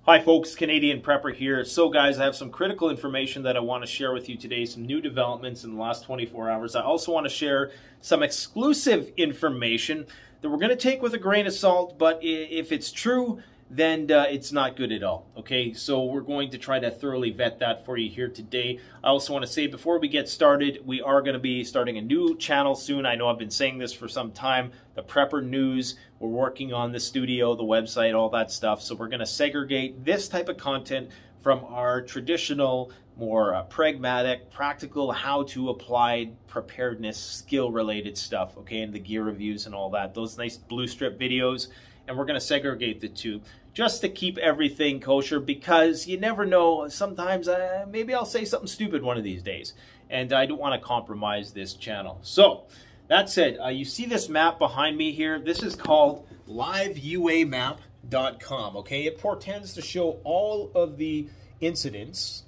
Hi folks, Canadian Prepper here. So guys, I have some critical information that I want to share with you today, some new developments in the last 24 hours. I also want to share some exclusive information that we're going to take with a grain of salt, but if it's true, then it's not good at all. Okay, so we're going to try to thoroughly vet that for you here today. I also want to say before we get started, we are going to be starting a new channel soon. I know I've been saying this for some time, the Prepper News. We're working on the studio, the website, all that stuff. So we're going to segregate this type of content from our traditional, more pragmatic, practical, how to apply preparedness, skill-related stuff, okay, and the gear reviews and all that, those nice blue strip videos. And we're going to segregate the two just to keep everything kosher, because you never know. Sometimes maybe I'll say something stupid one of these days, and I don't want to compromise this channel. So that said, you see this map behind me here? This is called liveuamap.com, okay? It portends to show all of the incidents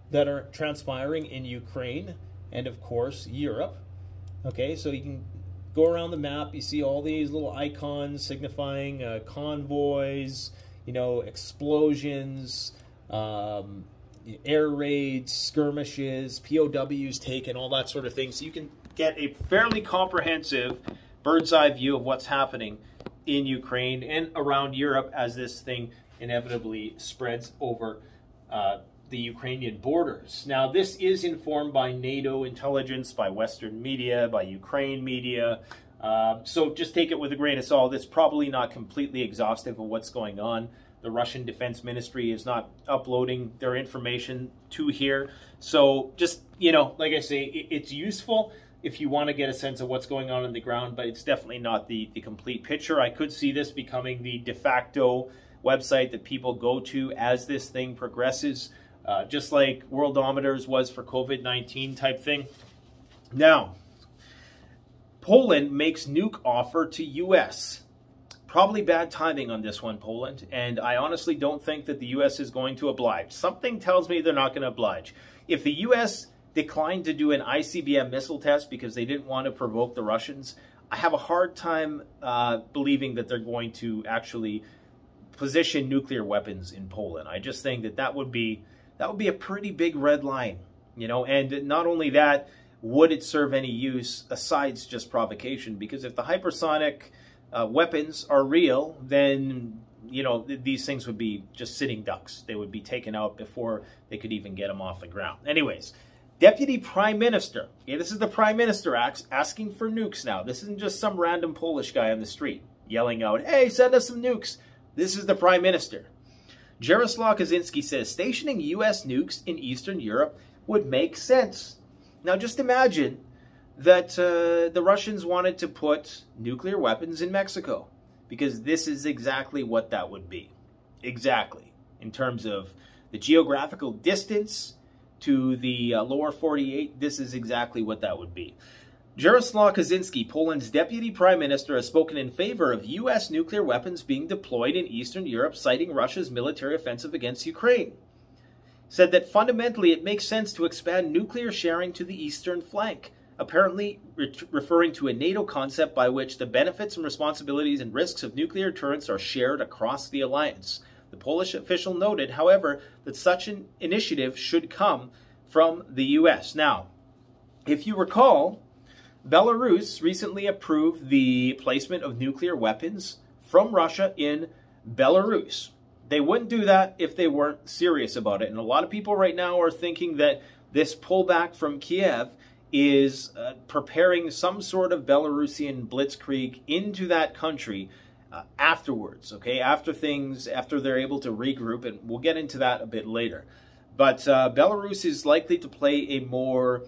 that are transpiring in Ukraine and, of course, Europe. Okay, so you can go around the map, you see all these little icons signifying convoys, you know, explosions, air raids, skirmishes, POWs taken, all that sort of thing. So you can get a fairly comprehensive bird's eye view of what's happening in Ukraine and around Europe as this thing inevitably spreads over the Ukrainian borders. Now, this is informed by NATO intelligence, by Western media, by Ukraine media. So just take it with a grain of salt. It's probably not completely exhaustive of what's going on. The Russian Defense Ministry is not uploading their information to here. So just, you know, like I say, it's useful if you want to get a sense of what's going on the ground, but it's definitely not the complete picture. I could see this becoming the de facto website that people go to as this thing progresses. Just like Worldometers was for COVID-19 type thing. Now, Poland makes nuke offer to U.S. Probably bad timing on this one, Poland. And I honestly don't think that the U.S. is going to oblige. Something tells me they're not going to oblige. If the U.S. declined to do an ICBM missile test because they didn't want to provoke the Russians, I have a hard time believing that they're going to actually position nuclear weapons in Poland. I just think that that would be a pretty big red line, you know. And not only that, would it serve any use aside just provocation? Because if the hypersonic weapons are real, then, you know, these things would be just sitting ducks. They would be taken out before they could even get them off the ground. Anyways, Deputy Prime Minister, okay, this is the Prime Minister asking for nukes now. This isn't just some random Polish guy on the street yelling out, hey, send us some nukes. This is the Prime Minister. Jaroslaw Kaczynski says stationing U.S. nukes in Eastern Europe would make sense. Now, just imagine that the Russians wanted to put nuclear weapons in Mexico, because this is exactly what that would be. Exactly. In terms of the geographical distance to the lower 48, this is exactly what that would be. Jaroslaw Kaczynski, Poland's deputy prime minister, has spoken in favor of U.S. nuclear weapons being deployed in Eastern Europe, citing Russia's military offensive against Ukraine. Said that fundamentally it makes sense to expand nuclear sharing to the eastern flank, apparently referring to a NATO concept by which the benefits and responsibilities and risks of nuclear deterrence are shared across the alliance. The Polish official noted, however, that such an initiative should come from the U.S. Now, if you recall, Belarus recently approved the placement of nuclear weapons from Russia in Belarus. They wouldn't do that if they weren't serious about it. And a lot of people right now are thinking that this pullback from Kiev is preparing some sort of Belarusian blitzkrieg into that country afterwards, okay? After they're able to regroup, and we'll get into that a bit later. But Belarus is likely to play a more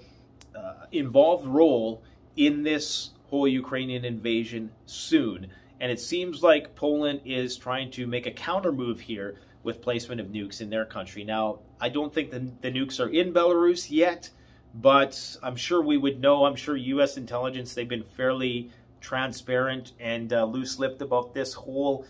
involved role in this whole Ukrainian invasion soon. And it seems like Poland is trying to make a counter move here with placement of nukes in their country. Now, I don't think the nukes are in Belarus yet, but I'm sure we would know. I'm sure U.S. intelligence, they've been fairly transparent and loose-lipped about this whole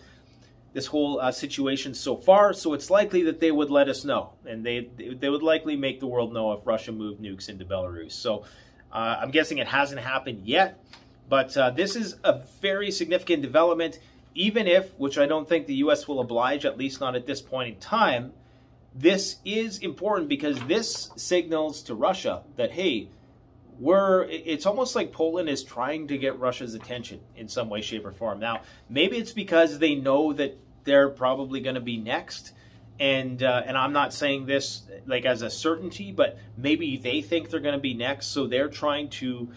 situation so far. So it's likely that they would let us know, and they would likely make the world know if Russia moved nukes into Belarus. So I'm guessing it hasn't happened yet, but this is a very significant development even if, which I don't think the U.S. will oblige, at least not at this point in time, this is important because this signals to Russia that, hey, it's almost like Poland is trying to get Russia's attention in some way, shape, or form. Now, maybe it's because they know that they're probably going to be next. And I'm not saying this like as a certainty, but maybe they think they're going to be next. So they're trying to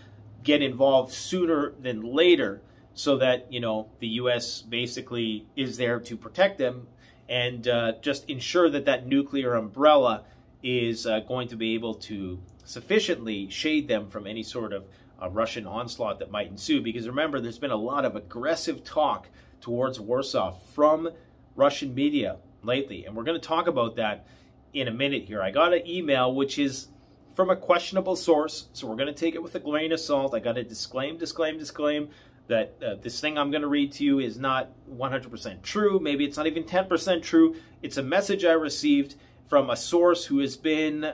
get involved sooner than later so that, you know, the U.S. basically is there to protect them and just ensure that that nuclear umbrella is going to be able to sufficiently shade them from any sort of Russian onslaught that might ensue. Because remember, there's been a lot of aggressive talk towards Warsaw from Russian media lately. And we're going to talk about that in a minute here. I got an email which is from a questionable source, so we're going to take it with a grain of salt. I got to disclaim that this thing I'm going to read to you is not 100% true. Maybe it's not even 10% true. It's a message I received from a source who has been,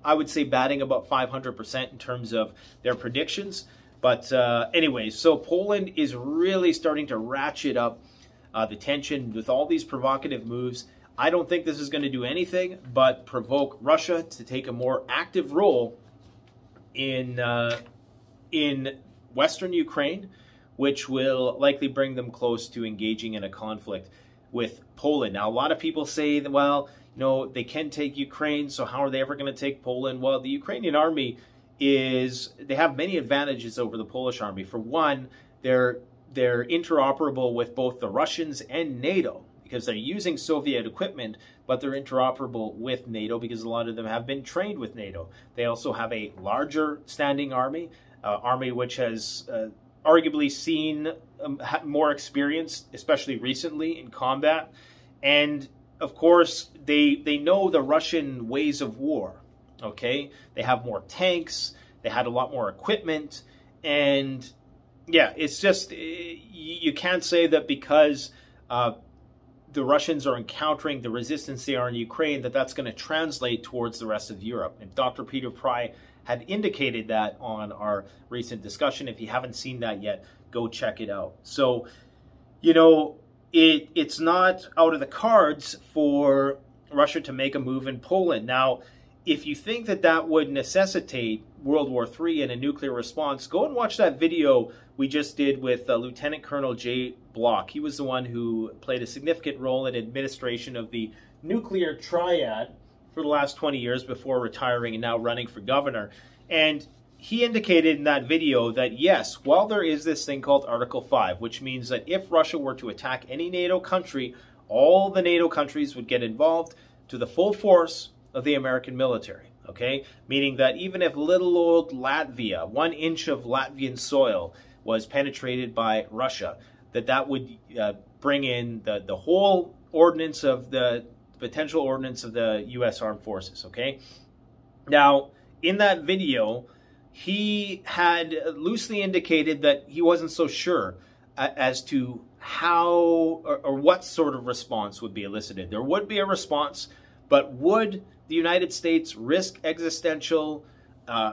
I would say, batting about 500% in terms of their predictions. But anyways, so Poland is really starting to ratchet up the tension with all these provocative moves. I don't think this is going to do anything but provoke Russia to take a more active role in Western Ukraine, which will likely bring them close to engaging in a conflict with Poland. Now, a lot of people say that, well, you know, they can take Ukraine, so how are they ever going to take Poland? Well, the Ukrainian army they have many advantages over the Polish army. For one, they're interoperable with both the Russians and NATO because they're using Soviet equipment, but they're interoperable with NATO because a lot of them have been trained with NATO. They also have a larger standing army which has arguably seen more experience, especially recently in combat. And of course, they know the Russian ways of war, okay? They have more tanks, they had a lot more equipment, and yeah, it's just, you can't say that because the Russians are encountering the resistance they are in Ukraine, that's going to translate towards the rest of Europe. And Dr. Peter Pry had indicated that on our recent discussion. If you haven't seen that yet, go check it out. So, you know, it's not out of the cards for Russia to make a move in Poland. Now, if you think that would necessitate World War III and a nuclear response, go and watch that video we just did with Lieutenant Colonel Jay Block. He was the one who played a significant role in administration of the nuclear triad for the last 20 years before retiring and now running for governor. And he indicated in that video that, yes, while there is this thing called Article 5, which means that if Russia were to attack any NATO country, all the NATO countries would get involved to the full force of the American military, okay? Meaning that even if little old Latvia, 1 inch of Latvian soil was penetrated by Russia, that would bring in the whole ordnance of the potential ordnance of the U.S. Armed Forces, okay? Now, in that video, he had loosely indicated that he wasn't so sure as to how or what sort of response would be elicited. There would be a response, but would the United States risk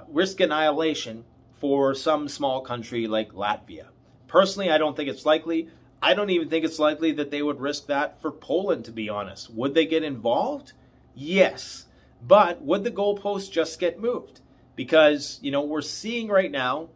risk annihilation for some small country like Latvia? Personally, I don't think it's likely. I don't even think it's likely that they would risk that for Poland, to be honest. Would they get involved? Yes. But would the goalposts just get moved? Because, you know, we're seeing right now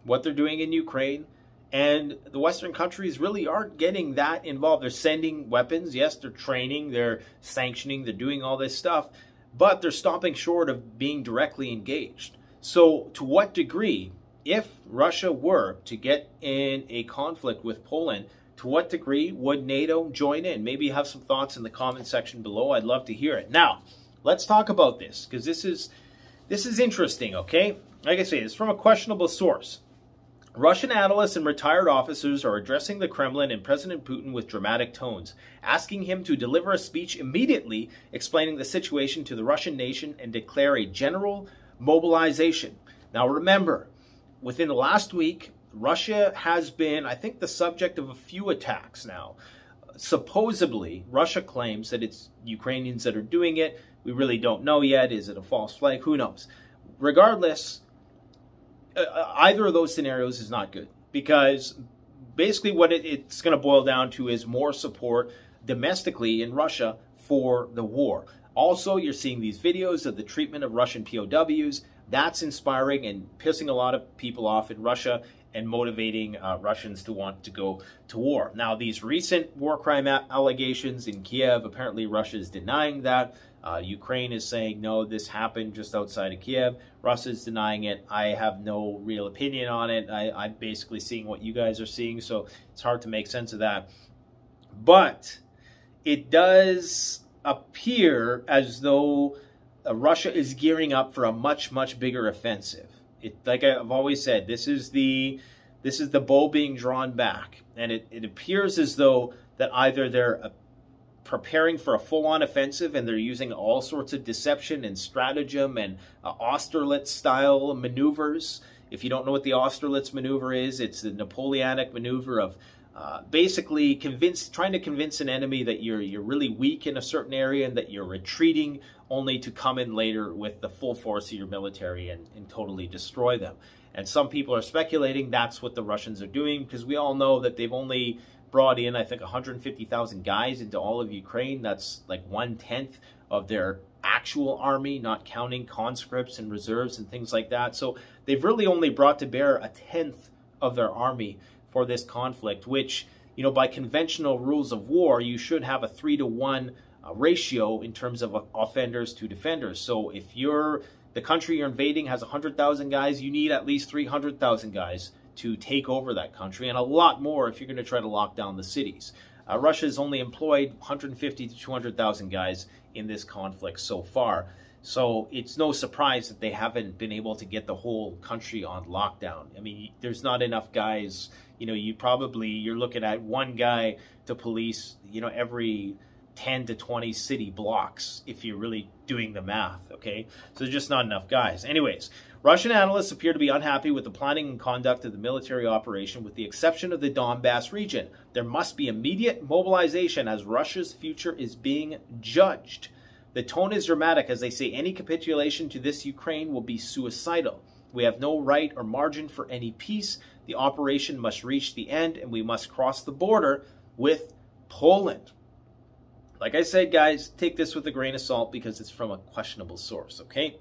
what they're doing in Ukraine, and the Western countries really aren't getting that involved. They're sending weapons. Yes, they're training, they're sanctioning, they're doing all this stuff, but they're stopping short of being directly engaged. So to what degree, if Russia were to get in a conflict with Poland, to what degree would NATO join in? Maybe you have some thoughts in the comment section below. I'd love to hear it. Now, let's talk about this, because this is interesting, okay? Like I say, it's from a questionable source. Russian analysts and retired officers are addressing the Kremlin and President Putin with dramatic tones, asking him to deliver a speech immediately explaining the situation to the Russian nation and declare a general mobilization. Now remember, within the last week, Russia has been, I think, the subject of a few attacks now. Supposedly, Russia claims that it's Ukrainians that are doing it. We really don't know yet. Is it a false flag? Who knows? Regardless, either of those scenarios is not good, because basically what it's going to boil down to is more support domestically in Russia for the war. Also, you're seeing these videos of the treatment of Russian POWs. That's inspiring and pissing a lot of people off in Russia and motivating Russians to want to go to war. Now, these recent war crime allegations in Kiev, apparently Russia is denying that. Ukraine is saying, no, this happened just outside of Kiev. Russia is denying it. I have no real opinion on it. I'm basically seeing what you guys are seeing, so it's hard to make sense of that. But it does appear as though Russia is gearing up for a much, much bigger offensive. Like I've always said, this is the bow being drawn back. And it appears as though that either they're preparing for a full-on offensive and they're using all sorts of deception and stratagem and Austerlitz-style maneuvers. If you don't know what the Austerlitz maneuver is, it's the Napoleonic maneuver of basically trying to convince an enemy that you're really weak in a certain area and that you're retreating, only to come in later with the full force of your military and totally destroy them. And some people are speculating that's what the Russians are doing, because we all know that they've only brought in, I think, 150,000 guys into all of Ukraine. That's like 1/10 of their actual army, not counting conscripts and reserves and things like that. So they've really only brought to bear 1/10 of their army for this conflict, which, you know, by conventional rules of war, you should have a 3-to-1 ratio in terms of offenders to defenders. So if the country you're invading has 100,000 guys, you need at least 300,000 guys to take over that country, and a lot more if you're going to try to lock down the cities. Russia's only employed 150 to 200,000 guys in this conflict so far. So it's no surprise that they haven't been able to get the whole country on lockdown. I mean, there's not enough guys. You know, you're looking at one guy to police, you know, every 10 to 20 city blocks if you're really doing the math, okay? So there's just not enough guys. Anyways, Russian analysts appear to be unhappy with the planning and conduct of the military operation, with the exception of the Donbass region. There must be immediate mobilization as Russia's future is being judged. The tone is dramatic as they say any capitulation to this Ukraine will be suicidal. We have no right or margin for any peace. The operation must reach the end, and we must cross the border with Poland. Like I said, guys, take this with a grain of salt because it's from a questionable source, okay?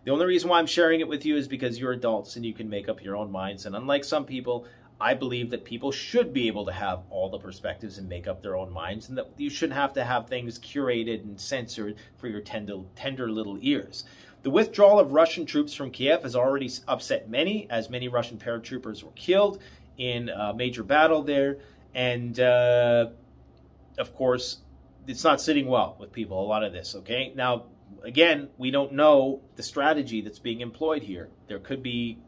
The only reason why I'm sharing it with you is because you're adults and you can make up your own minds. And unlike some people, I believe that people should be able to have all the perspectives and make up their own minds, and that you shouldn't have to have things curated and censored for your tender little ears. The withdrawal of Russian troops from Kiev has already upset many, as many Russian paratroopers were killed in a major battle there. And, of course, it's not sitting well with people, a lot of this, okay? Now, again, we don't know the strategy that's being employed here. There could be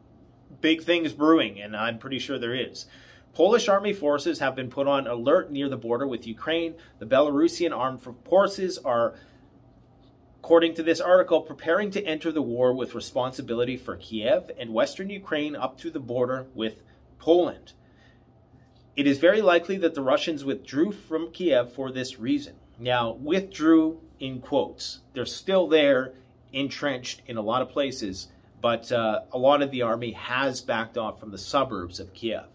big things brewing, and I'm pretty sure there is. Polish army forces have been put on alert near the border with Ukraine. The Belarusian armed forces are, according to this article, preparing to enter the war with responsibility for Kiev and western Ukraine up to the border with Poland. It is very likely that the Russians withdrew from Kiev for this reason. Now, withdrew in quotes. They're still there, entrenched in a lot of places, but a lot of the army has backed off from the suburbs of Kiev.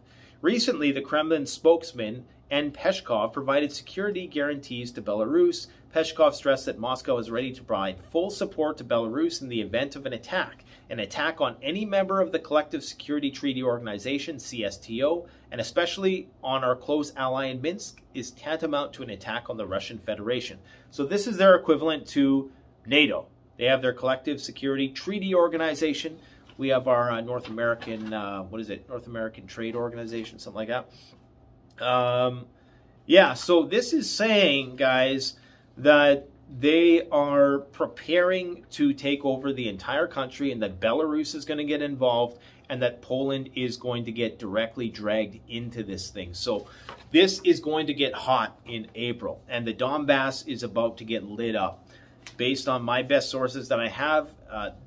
Recently, the Kremlin spokesman, N. Peskov, provided security guarantees to Belarus. Peskov stressed that Moscow is ready to provide full support to Belarus in the event of an attack. An attack on any member of the Collective Security Treaty Organization, CSTO, and especially on our close ally in Minsk, is tantamount to an attack on the Russian Federation. So this is their equivalent to NATO. They have their Collective Security Treaty Organization. We have our North American, North American Trade Organization, something like that. Yeah, so this is saying, guys, that they are preparing to take over the entire country, and that Belarus is going to get involved, and that Poland is going to get directly dragged into this thing. So this is going to get hot in April, and the Donbass is about to get lit up. Based on my best sources that I have,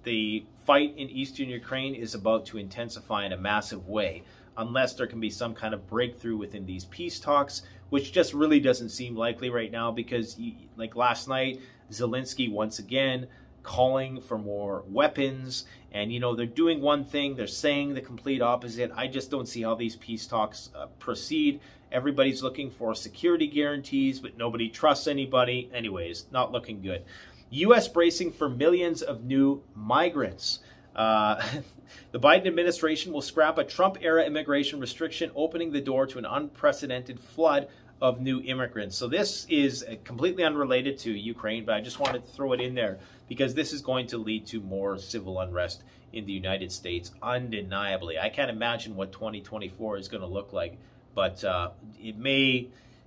the fight in eastern Ukraine is about to intensify in a massive way, unless there can be some kind of breakthrough within these peace talks, which just really doesn't seem likely right now because, like last night, Zelensky once again calling for more weapons. And, you know, they're doing one thing, they're saying the complete opposite. I just don't see how these peace talks proceed. Everybody's looking for security guarantees, but nobody trusts anybody. Anyways, not looking good. U.S. bracing for millions of new migrants. The Biden administration will scrap a Trump-era immigration restriction, opening the door to an unprecedented flood of new immigrants. So this is completely unrelated to Ukraine, but I just wanted to throw it in there because this is going to lead to more civil unrest in the United States, undeniably. I can't imagine what 2024 is going to look like, but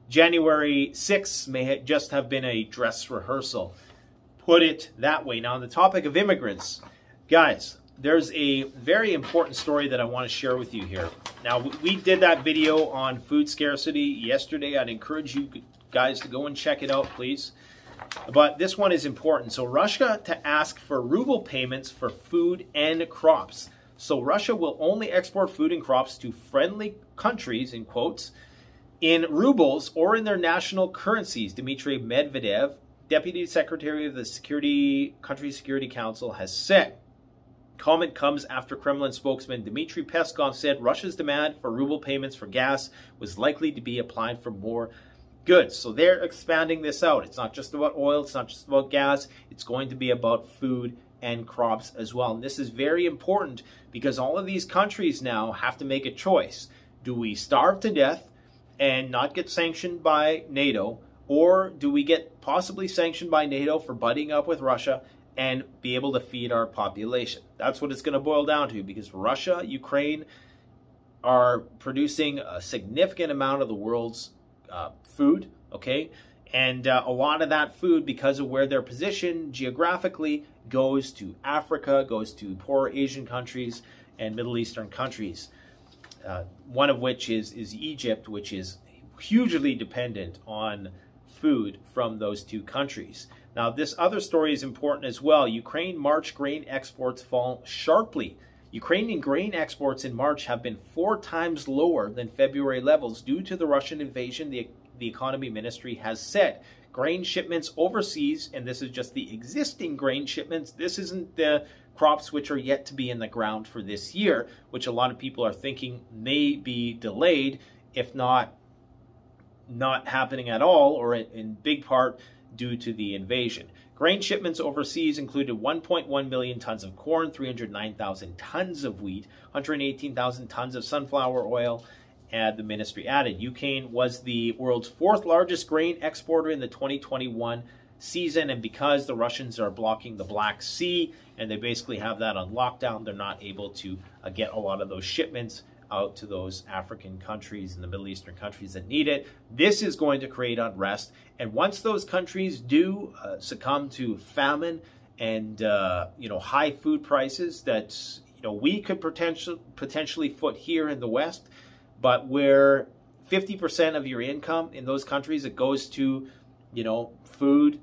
January 6th may just have been a dress rehearsal. Put it that way. Now, on the topic of immigrants, guys, there's a very important story that I want to share with you here. Now, we did that video on food scarcity yesterday. I'd encourage you guys to go and check it out, please. But this one is important. So Russia to ask for ruble payments for food and crops. So Russia will only export food and crops to friendly countries, in quotes, in rubles or in their national currencies, Dmitry Medvedev, Deputy Secretary of the Country Security Council, has said. Comment comes after Kremlin spokesman Dmitry Peskov said Russia's demand for ruble payments for gas was likely to be applied for more goods. So they're expanding this out. It's not just about oil. It's not just about gas. It's going to be about food and crops as well. And this is very important because all of these countries now have to make a choice. Do we starve to death and not get sanctioned by NATO, or do we get possibly sanctioned by NATO for buddying up with Russia and be able to feed our population? That's what it's going to boil down to, because Russia, Ukraine are producing a significant amount of the world's food, okay? And a lot of that food, because of where they're positioned geographically, goes to Africa, goes to poor Asian countries and Middle Eastern countries. One of which is Egypt, which is hugely dependent on food from those two countries. Now, this other story is important as well. Ukraine March grain exports fall sharply. Ukrainian grain exports in March have been 4 times lower than February levels due to the Russian invasion, the economy ministry has said. Grain shipments overseas, and this is just the existing grain shipments, this isn't the crops which are yet to be in the ground for this year, which a lot of people are thinking may be delayed, if not happening at all, or in big part due to the invasion. Grain shipments overseas included 1.1 million tons of corn, 309,000 tons of wheat, 118,000 tons of sunflower oil, and the ministry added. Ukraine was the world's 4th largest grain exporter in the 2021 season, and because the Russians are blocking the Black Sea and they basically have that on lockdown, they're not able to get a lot of those shipments out to those African countries and the Middle Eastern countries that need it. This is going to create unrest, and once those countries do succumb to famine and high food prices that we could potentially foot here in the West, but where 50% of your income in those countries, it goes to food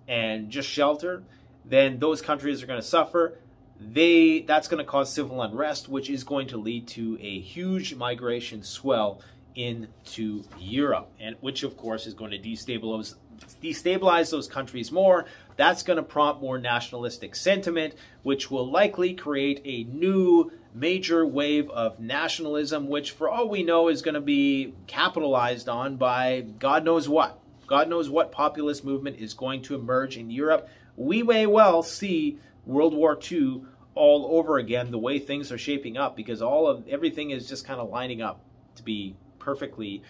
and just shelter, then those countries are going to suffer. That's going to cause civil unrest, which is going to lead to a huge migration swell into Europe, and which of course is going to destabilize those countries more. That's going to prompt more nationalistic sentiment, which will likely create a new major wave of nationalism, which for all we know is going to be capitalized on by God knows what. God knows what populist movement is going to emerge in Europe. We may well see World War II all over again, the way things are shaping up, because everything is just kind of lining up to be perfectly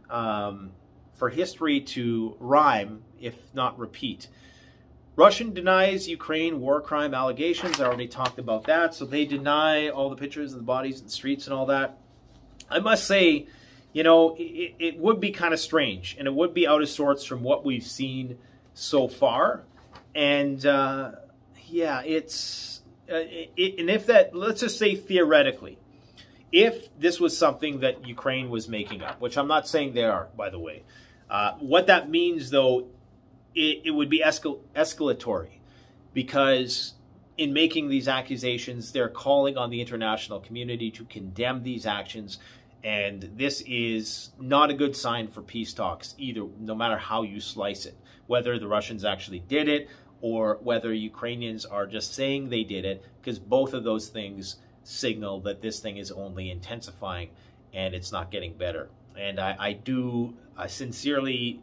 for history to rhyme, if not repeat. Russian denies Ukraine war crime allegations. I already talked about that. So they deny all the pictures of the bodies in the streets and all that. I must say, it would be kind of strange, and it would be out of sorts from what we've seen so far. And yeah, and if that, let's just say theoretically, if this was something that Ukraine was making up, which I'm not saying they are, by the way, what that means, though, it would be escalatory, because in making these accusations, they're calling on the international community to condemn these actions. And this is not a good sign for peace talks either, no matter how you slice it, whether the Russians actually did it or whether Ukrainians are just saying they did it, because both of those things signal that this thing is only intensifying and it's not getting better. And I sincerely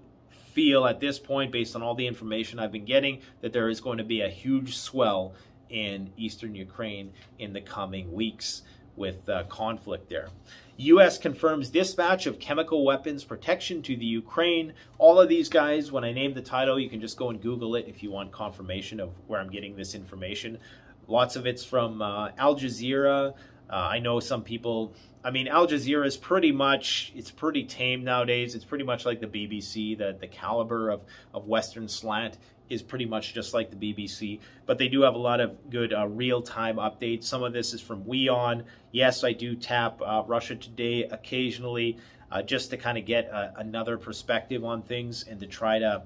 feel at this point, based on all the information I've been getting, that there is going to be a huge swell in eastern Ukraine in the coming weeks with conflict there. U.S. confirms dispatch of chemical weapons protection to the Ukraine. All of these guys, when I name the title, you can just go and Google it if you want confirmation of where I'm getting this information. Lots of it's from Al Jazeera. I know some people, I mean, Al Jazeera is pretty much, it's pretty tame nowadays. It's pretty much like the BBC. The caliber of Western slant is pretty much just like the BBC, but they do have a lot of good real-time updates. Some of this is from WeOn. Yes, I do tap Russia Today occasionally just to kind of get another perspective on things and to try to,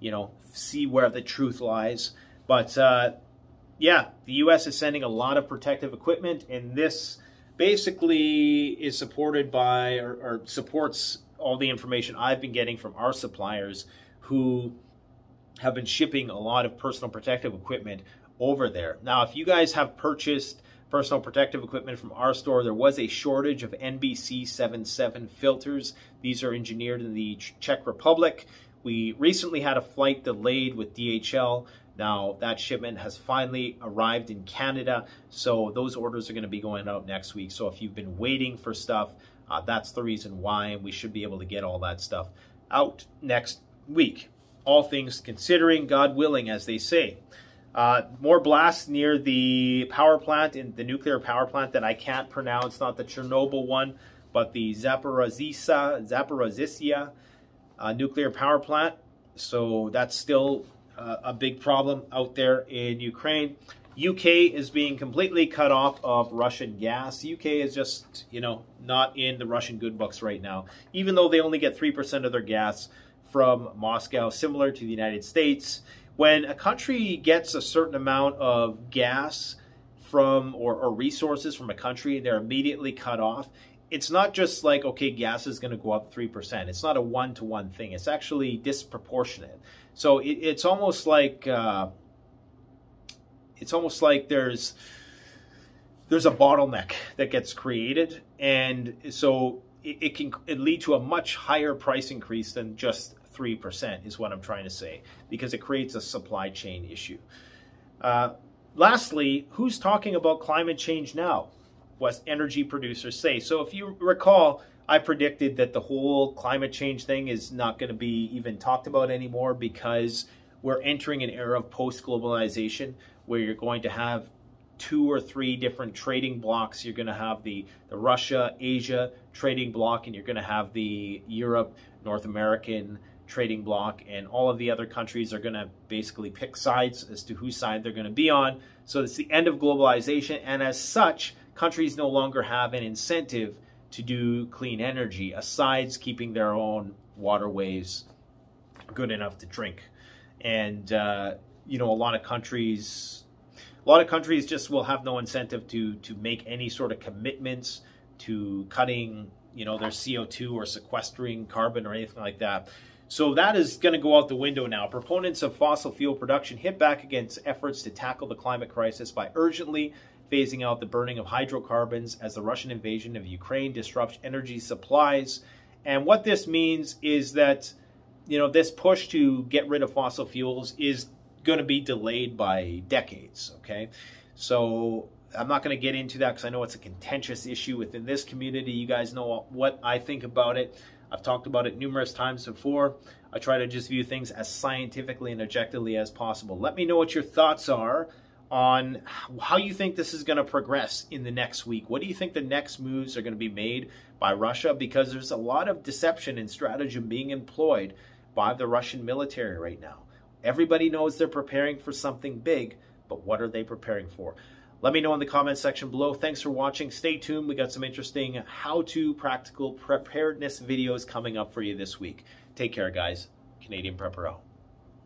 you know, see where the truth lies. But yeah, the U.S. is sending a lot of protective equipment, and this basically is supported by or supports all the information I've been getting from our suppliers who have been shipping a lot of personal protective equipment over there. Now, if you guys have purchased personal protective equipment from our store, there was a shortage of NBC 77 filters. These are engineered in the Czech Republic. We recently had a flight delayed with DHL. Now, that shipment has finally arrived in Canada, so those orders are going to be going out next week. So if you've been waiting for stuff, that's the reason why, and we should be able to get all that stuff out next week. All things considering, God willing, as they say. More blasts near the power plant, in the nuclear power plant that I can't pronounce, not the Chernobyl one, but the Zaporizhzhia nuclear power plant. So that's still a big problem out there in Ukraine. UK is being completely cut off of Russian gas. UK is just, you know, not in the Russian good books right now, even though they only get 3% of their gas from Moscow, similar to the United States. When a country gets a certain amount of gas from or resources from a country, they're immediately cut off. It's not just like, okay, gas is going to go up 3%. It's not a one-to-one thing. It's actually disproportionate. So it's almost like there's a bottleneck that gets created, and so it can lead to a much higher price increase than just 3% is what I'm trying to say, because it creates a supply chain issue. Lastly, who's talking about climate change now? What energy producers say. So if you recall, I predicted that the whole climate change thing is not going to be even talked about anymore, because we're entering an era of post-globalization where you're going to have 2 or 3 different trading blocks. You're going to have the Russia-Asia trading block, and you're going to have the Europe-North American trading block, and all of the other countries are going to basically pick sides as to whose side they're going to be on. So it's the end of globalization, and as such, countries no longer have an incentive to do clean energy, aside keeping their own waterways good enough to drink. And you know, a lot of countries just will have no incentive to make any sort of commitments to cutting, you know, their CO2 or sequestering carbon or anything like that. So that is going to go out the window now. Proponents of fossil fuel production hit back against efforts to tackle the climate crisis by urgently phasing out the burning of hydrocarbons as the Russian invasion of Ukraine disrupts energy supplies. And what this means is that, you know, this push to get rid of fossil fuels is going to be delayed by decades, okay? So I'm not going to get into that because I know it's a contentious issue within this community. You guys know what I think about it. I've talked about it numerous times before. I try to just view things as scientifically and objectively as possible. Let me know what your thoughts are on how you think this is going to progress in the next week. What do you think the next moves are going to be made by Russia? Because there's a lot of deception and stratagem being employed by the Russian military right now. Everybody knows they're preparing for something big, but what are they preparing for? Let me know in the comment section below. Thanks for watching. Stay tuned. We got some interesting how-to practical preparedness videos coming up for you this week. Take care, guys. Canadian Prepper out.